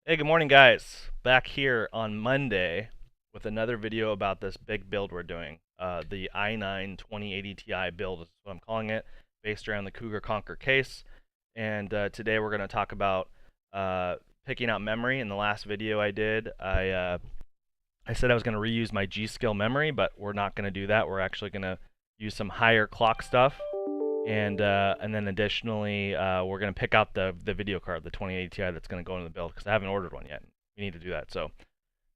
Hey, good morning, guys. Back here on Monday with another video about this big build we're doing. The i9 2080 Ti build is what I'm calling it, based around the Cougar Conquer case. And today we're going to talk about picking out memory. In the last video I did, I said I was going to reuse my G.Skill memory, but we're not going to do that. We're actually going to use some higher clock stuff. And then additionally, we're going to pick out the video card, the 2080 Ti that's going to go into the build, because I haven't ordered one yet. We need to do that. So,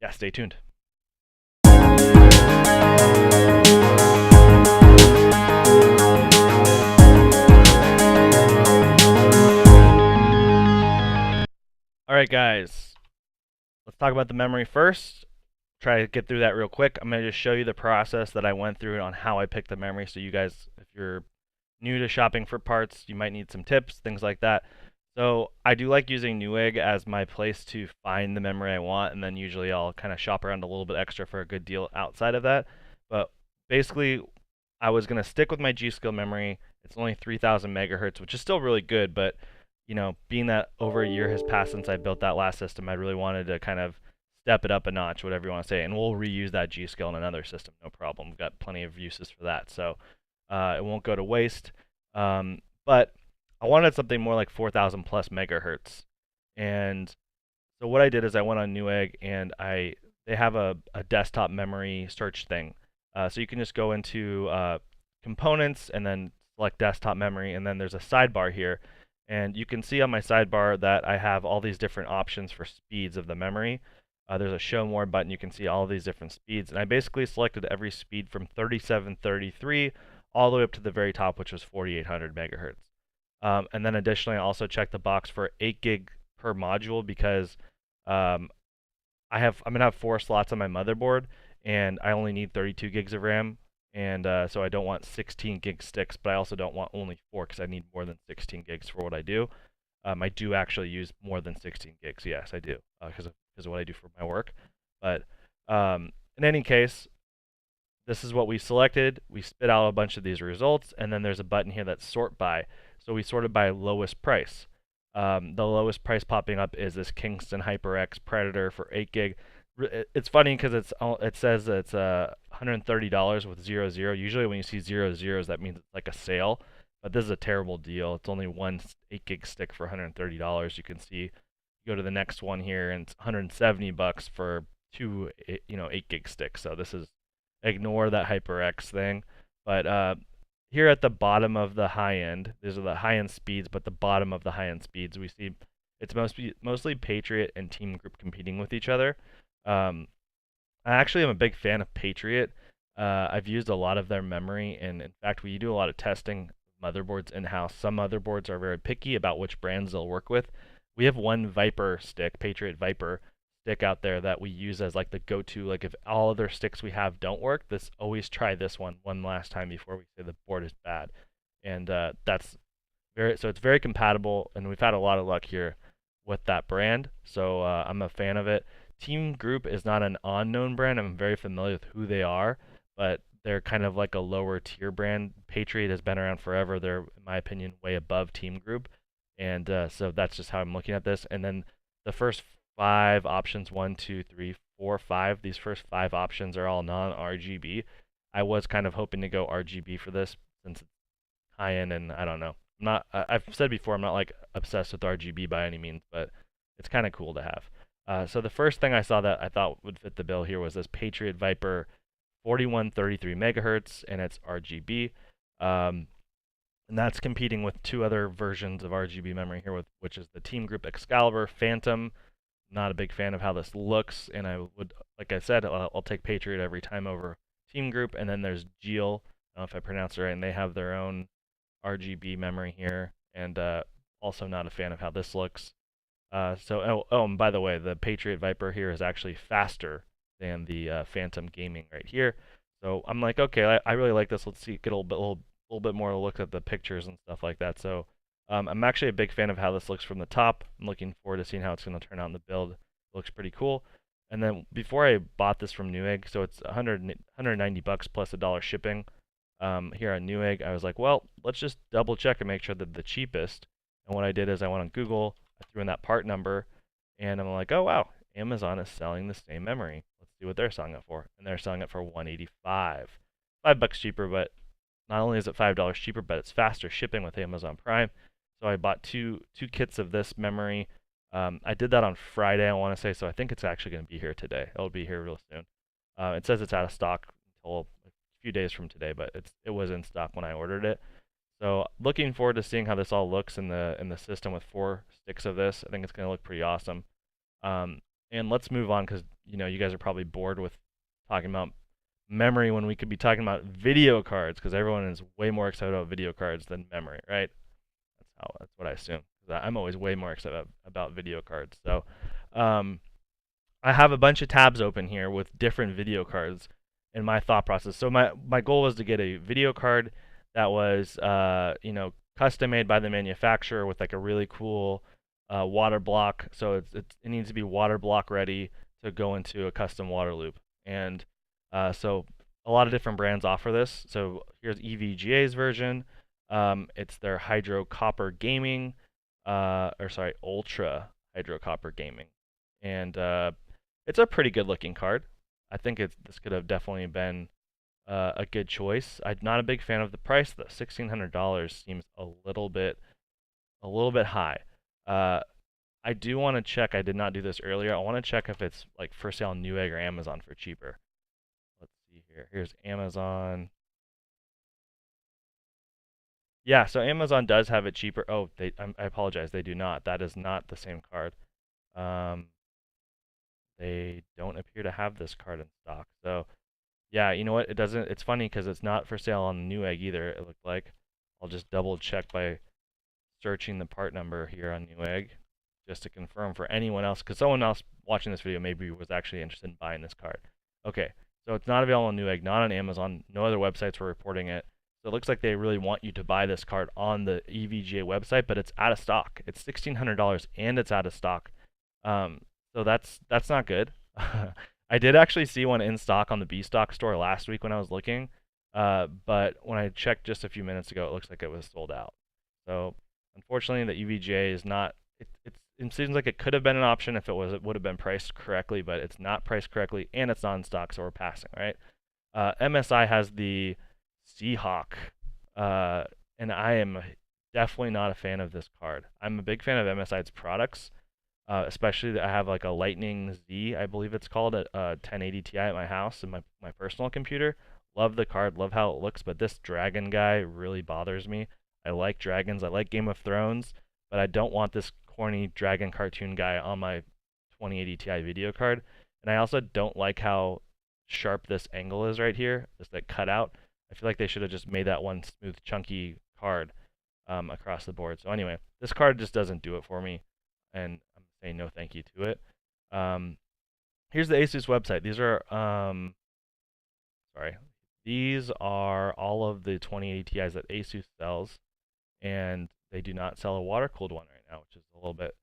yeah, stay tuned. All right, guys. Let's talk about the memory first. Try to get through that real quick. I'm going to just show you the process that I went through on how I picked the memory. So you guys, if you're new to shopping for parts, you might need some tips, things like that. So I do like using Newegg as my place to find the memory I want, and then usually I'll kind of shop around a little bit extra for a good deal outside of that. But basically, I was going to stick with my G.Skill memory. It's only 3,000 megahertz, which is still really good, but being that over a year has passed since I built that last system, I really wanted to kind of step it up a notch, whatever you want to say, and we'll reuse that G.Skill in another system, no problem. We've got plenty of uses for that, so it won't go to waste. But I wanted something more like 4,000 plus megahertz, and so what I did is I went on Newegg and they have a desktop memory search thing, so you can just go into components and then select desktop memory, and then there's a sidebar here. And you can see on my sidebar that I have all these different options for speeds of the memory. There's a show more button. You can see all of these different speeds. And I basically selected every speed from 3733 all the way up to the very top, which was 4800 megahertz. And then additionally, I also checked the box for 8 gig per module because I'm going to have 4 slots on my motherboard, and I only need 32 gigs of RAM. And so I don't want 16 gig sticks, but I also don't want only 4 because I need more than 16 gigs for what I do. I do actually use more than 16 gigs. Yes, I do, because of what I do for my work. But in any case, this is what we selected. We spit out a bunch of these results, and then there's a button here that's sort by. So we sorted by lowest price. The lowest price popping up is this Kingston HyperX Predator for 8 gig. It's funny because it says it's $130 with 00. Usually when you see 00s, that means it's like a sale, but this is a terrible deal. It's only one 8 gig stick for $130. You can see, you go to the next one here, and it's $170 for two 8 gig sticks. So this is, ignore that HyperX thing. But here at the bottom of the high end, these are the high end speeds, but the bottom of the high end speeds, we see it's mostly Patriot and Team Group competing with each other. I actually am a big fan of Patriot. I've used a lot of their memory, and in fact, we do a lot of testing motherboards in-house. Some motherboards are very picky about which brands they'll work with. We have one Viper stick, Patriot Viper stick out there that we use as like the go-to. Like if all other sticks we have don't work, always try this one last time before we say the board is bad. And it's very compatible, and we've had a lot of luck here with that brand. So I'm a fan of it. Team Group is not an unknown brand. I'm very familiar with who they are, but they're kind of like a lower tier brand. Patriot has been around forever. They're, in my opinion, way above Team Group. And so that's just how I'm looking at this. And then the first 5 options, 1, 2, 3, 4, 5, these first 5 options are all non-RGB. I was kind of hoping to go RGB for this since it's high-end, and I don't know. I've said before, I'm not like obsessed with RGB by any means, but it's kind of cool to have. So the first thing I saw that I thought would fit the bill here was this Patriot Viper 4133 megahertz, and it's RGB. And that's competing with 2 other versions of RGB memory here, which is the Team Group Excalibur Phantom. Not a big fan of how this looks, and I would, like I said, I'll take Patriot every time over Team Group. And then there's G.Skill, I don't know if I pronounced it right, and they have their own RGB memory here, and also not a fan of how this looks. And by the way, the Patriot Viper here is actually faster than the Phantom Gaming right here. So I'm like, okay, I really like this. Let's see, get a little bit more look at the pictures and stuff like that. So I'm actually a big fan of how this looks from the top. I'm looking forward to seeing how it's going to turn out in the build. It looks pretty cool. And then before I bought this from Newegg, so it's $190 plus $1 shipping here on Newegg, I was like, well, let's just double check and make sure that the cheapest. And what I did is I went on Google, I threw in that part number, And I'm like, oh wow, Amazon is selling the same memory. Let's see what they're selling it for. And they're selling it for 185. $5 cheaper, but not only is it $5 cheaper, but it's faster shipping with Amazon Prime. So I bought two kits of this memory. I did that on Friday, I want to say, so I think it's actually going to be here today. It'll be here real soon. It says it's out of stock until a few days from today, but it was in stock when I ordered it. So looking forward to seeing how this all looks in the system with 4 sticks of this. I think it's going to look pretty awesome. And let's move on because you guys are probably bored with talking about memory when we could be talking about video cards because everyone is way more excited about video cards than memory, right? That's what I assume. I'm always way more excited about video cards. So I have a bunch of tabs open here with different video cards in my thought process. So my goal was to get a video card that was custom made by the manufacturer with like a really cool water block. So it needs to be water block ready to go into a custom water loop. And so a lot of different brands offer this. So here's EVGA's version. It's their Hydro Copper Gaming, Ultra Hydro Copper Gaming, and it's a pretty good looking card. I think this could have definitely been a good choice. I'm not a big fan of the price though. $1,600 seems a little bit high. I do want to check. I did not do this earlier. I want to check if it's like for sale on Newegg or Amazon for cheaper. Let's see here. Here's Amazon. Yeah, so Amazon does have it cheaper. Oh, I apologize. They do not. That is not the same card. Um, they don't appear to have this card in stock. So, yeah, you know what? It doesn't. It's funny because it's not for sale on Newegg either. It looked like. I'll just double check by searching the part number here on Newegg just to confirm for anyone else, because someone else watching this video maybe was actually interested in buying this card. Okay, so it's not available on Newegg, not on Amazon. No other websites were reporting it. So it looks like they really want you to buy this card on the EVGA website, but it's out of stock. It's $1,600 and it's out of stock. So that's not good. I did actually see one in stock on the B Stock store last week when I was looking, but when I checked just a few minutes ago, it looks like it was sold out. So unfortunately, the EVGA is not. It seems like it could have been an option if it would have been priced correctly, but it's not priced correctly and it's not in stock, so we're passing, right? MSI has the Seahawk, and I am definitely not a fan of this card. I'm a big fan of MSI's products, especially I have like a Lightning Z, I believe it's called, a 1080 Ti at my house and my personal computer. Love the card, love how it looks, but this dragon guy really bothers me. I like dragons, I like Game of Thrones, but I don't want this corny dragon cartoon guy on my 2080 Ti video card. And I also don't like how sharp this angle is right here, this like cutout. I feel like they should have just made that one smooth, chunky card across the board. So anyway, this card just doesn't do it for me, and I'm saying no thank you to it. Here's the ASUS website. These are all of the 2080 Ti's that ASUS sells, and they do not sell a water-cooled one right now, which is a little bit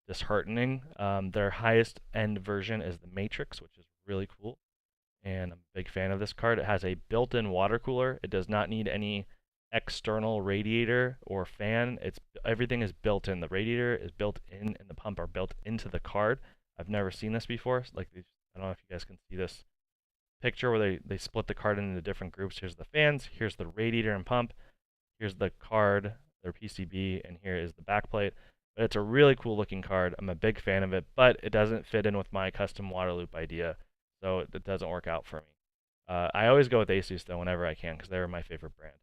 disheartening. Their highest end version is the Matrix, which is really cool, and I'm a big fan of this card. It has a built-in water cooler. It does not need any external radiator or fan. Everything is built in. The radiator is built in, and the pump are built into the card. I've never seen this before. Like I don't know if you guys can see this picture where they split the card into different groups. Here's the fans, here's the radiator and pump, here's the card, their PCB, and here is the backplate. But it's a really cool looking card. I'm a big fan of it, but it doesn't fit in with my custom water loop idea, so it doesn't work out for me. I always go with ASUS though whenever I can because they're my favorite brand.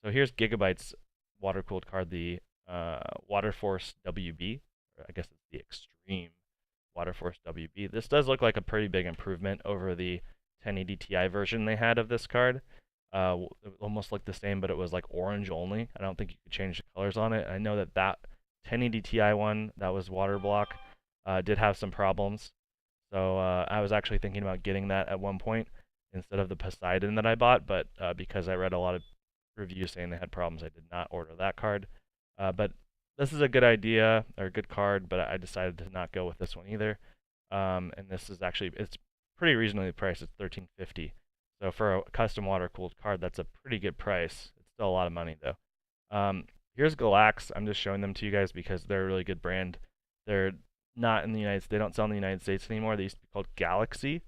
So here's Gigabyte's water-cooled card, the WaterForce WB, or I guess it's the Extreme WaterForce WB. This does look like a pretty big improvement over the 1080 Ti version they had of this card. It almost looked the same, but it was like orange only. I don't think you could change the colors on it. I know that 1080 Ti one that was water block did have some problems. So I was actually thinking about getting that at one point instead of the Poseidon that I bought, but because I read a lot of reviews saying they had problems, I did not order that card. But this is a good idea, or a good card, but I decided to not go with this one either. And this is actually, it's pretty reasonably priced. It's $13.50. So for a custom water-cooled card, that's a pretty good price. It's still a lot of money though. Here's Galax. I'm just showing them to you guys because they're a really good brand. They're not in the United States. They don't sell in the United States anymore. They used to be called Galaxy.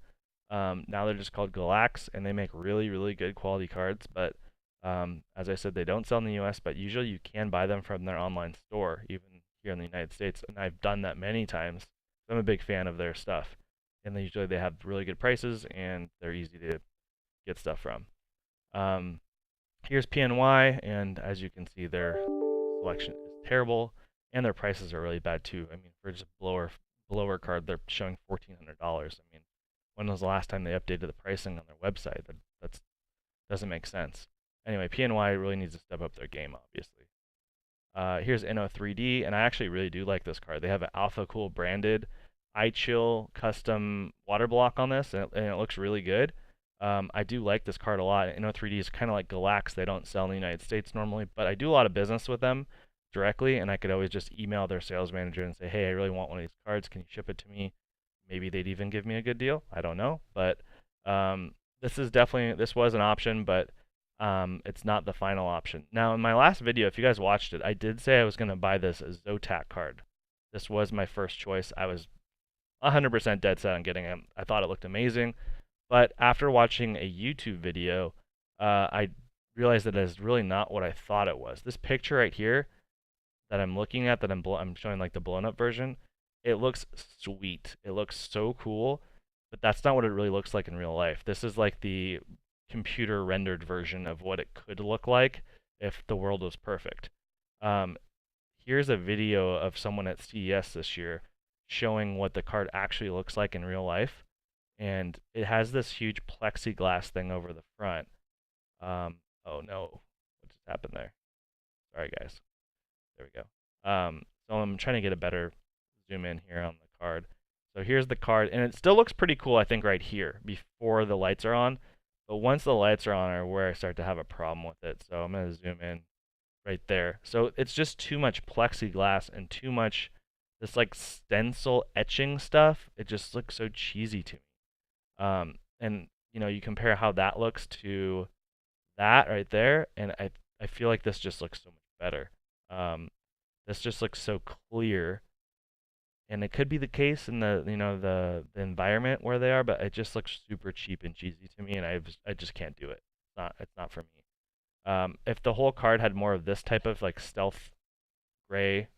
Now they're just called Galax, and they make really, really good quality cards. But as I said, they don't sell in the US, but usually you can buy them from their online store, even here in the United States. And I've done that many times. I'm a big fan of their stuff. And they have really good prices, and they're easy to get stuff from. Here's PNY, and as you can see, their selection is terrible, and their prices are really bad too. I mean, for just a blower card, they're showing $1,400. I mean, when was the last time they updated the pricing on their website? That doesn't make sense. Anyway, PNY really needs to step up their game, obviously. Here's NO3D, and I actually really do like this card. They have an Alpha Cool branded iChill custom water block on this, and it looks really good. I do like this card a lot. NO3D is kind of like Galax. They don't sell in the United States normally, but I do a lot of business with them directly, and I could always just email their sales manager and say, hey, I really want one of these cards. Can you ship it to me? Maybe they'd even give me a good deal. I don't know, but this was an option, but it's not the final option. Now, in my last video, if you guys watched it, I did say I was going to buy this Zotac card. This was my first choice. I was 100% dead set on getting it. I thought it looked amazing. But after watching a YouTube video, I realized that it is really not what I thought it was. This picture right here that I'm looking at, that I'm showing like the blown up version, it looks sweet. It looks so cool, but that's not what it really looks like in real life. This is like the computer rendered version of what it could look like if the world was perfect. Here's a video of someone at CES this year showing what the card actually looks like in real life. And it has this huge plexiglass thing over the front. Oh no, what just happened there? Sorry guys. There we go. So I'm trying to get a better zoom in here on the card. So here's the card, and it still looks pretty cool, I think, right here before the lights are on. But once the lights are on are where I start to have a problem with it. So I'm gonna zoom in right there. So it's just too much plexiglass and too much this like stencil etching stuff. It just looks so cheesy to me. And you know, you compare how that looks to that right there, and I feel like this just looks so much better. This just looks so clear, and it could be the case in the the environment where they are, but it just looks super cheap and cheesy to me, and I just can't do it. It's not for me. If the whole card had more of this type of like stealth gray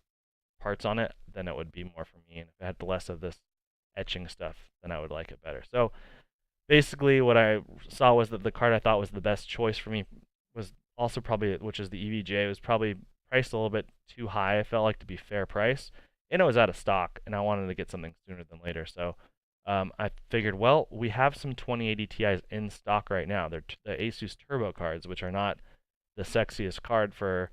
parts on it, then it would be more for me, and if it had less of this etching stuff, then I would like it better. So basically what I saw was that the card I thought was the best choice for me was also probably, which is the EVGA, was probably priced a little bit too high. I felt like to be fair price, and it was out of stock, and I wanted to get something sooner than later. So I figured, well, we have some 2080 Ti's in stock right now. They're the ASUS Turbo cards, which are not the sexiest card for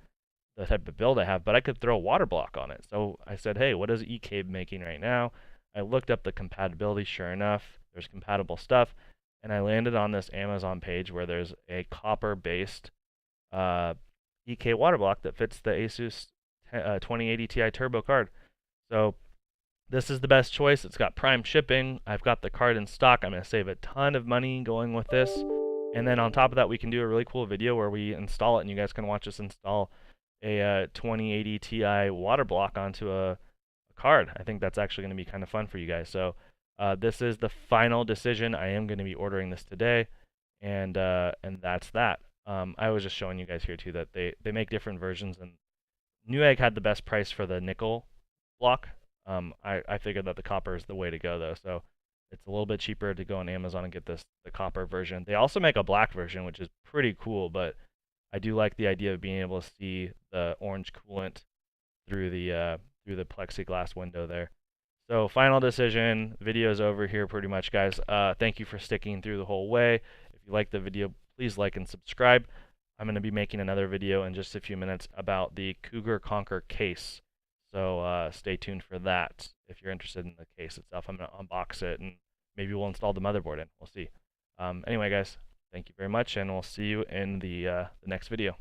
the type of build I have, but I could throw a water block on it. So I said, hey, what is ECABE making right now? I looked up the compatibility. Sure enough, there's compatible stuff, and I landed on this Amazon page where there's a copper-based EK water block that fits the ASUS 2080 Ti Turbo card. So this is the best choice. It's got prime shipping. I've got the card in stock. I'm going to save a ton of money going with this. And then on top of that, we can do a really cool video where we install it, and you guys can watch us install a 2080 Ti water block onto a card. I think that's actually going to be kind of fun for you guys. So this is the final decision. I am going to be ordering this today, and that's that. I was just showing you guys here too that they make different versions, and Newegg had the best price for the nickel block. I figured that the copper is the way to go though, so it's a little bit cheaper to go on Amazon and get the copper version. They also make a black version, which is pretty cool, but I do like the idea of being able to see the orange coolant through the plexiglass window there. So final decision, video's over here pretty much, guys. Thank you for sticking through the whole way. If you like the video, please like and subscribe. I'm going to be making another video in just a few minutes about the Cougar Conquer case. So stay tuned for that. If you're interested in the case itself, I'm going to unbox it, and maybe we'll install the motherboard in. We'll see. Anyway, guys, thank you very much, and we'll see you in the next video.